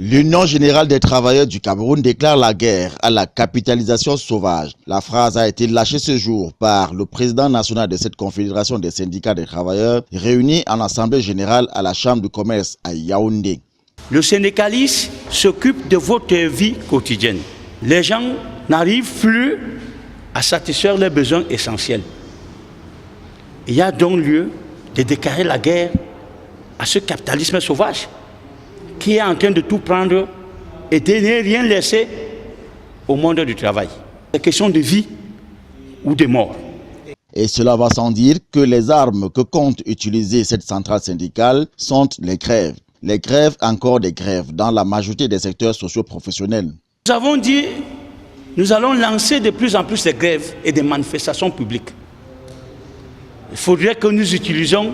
L'Union générale des travailleurs du Cameroun déclare la guerre à la capitalisation sauvage. La phrase a été lâchée ce jour par le président national de cette confédération des syndicats des travailleurs réunis en assemblée générale à la Chambre de commerce à Yaoundé. Le syndicalisme s'occupe de votre vie quotidienne. Les gens n'arrivent plus à satisfaire leurs besoins essentiels. Il y a donc lieu de déclarer la guerre à ce capitalisme sauvage qui est en train de tout prendre et de ne rien laisser au monde du travail. C'est question de vie ou de mort. Et cela va sans dire que les armes que compte utiliser cette centrale syndicale sont les grèves. Les grèves, encore des grèves, dans la majorité des secteurs socio-professionnels. Nous avons dit, nous allons lancer de plus en plus de grèves et des manifestations publiques. Il faudrait que nous utilisions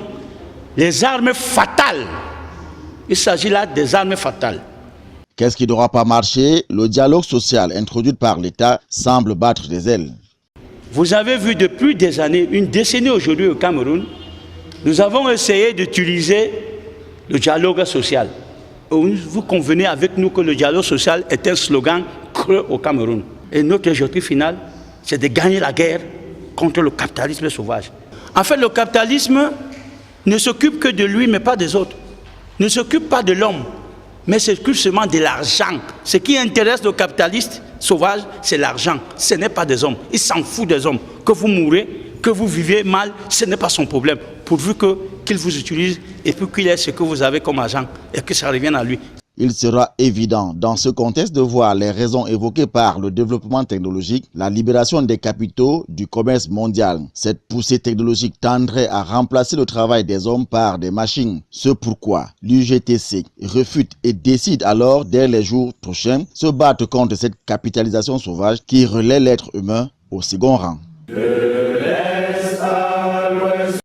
les armes fatales. Il s'agit là des armes fatales. Qu'est-ce qui n'aura pas marché? Le dialogue social introduit par l'État semble battre des ailes. Vous avez vu depuis des années, une décennie aujourd'hui au Cameroun, nous avons essayé d'utiliser le dialogue social. Vous convenez avec nous que le dialogue social est un slogan creux au Cameroun. Et notre objectif final, c'est de gagner la guerre contre le capitalisme sauvage. En fait, le capitalisme ne s'occupe que de lui, mais pas des autres. Ne s'occupe pas de l'homme, mais s'occupe seulement de l'argent. Ce qui intéresse le capitaliste sauvage, c'est l'argent. Ce n'est pas des hommes. Il s'en fout des hommes. Que vous mourrez, que vous vivez mal, ce n'est pas son problème. Pourvu qu'il vous utilise et puis qu'il ait ce que vous avez comme argent et que ça revienne à lui. Il sera évident dans ce contexte de voir les raisons évoquées par le développement technologique, la libération des capitaux du commerce mondial. Cette poussée technologique tendrait à remplacer le travail des hommes par des machines. Ce pourquoi l'UGTC refute et décide alors, dès les jours prochains, se battre contre cette capitalisation sauvage qui relaie l'être humain au second rang.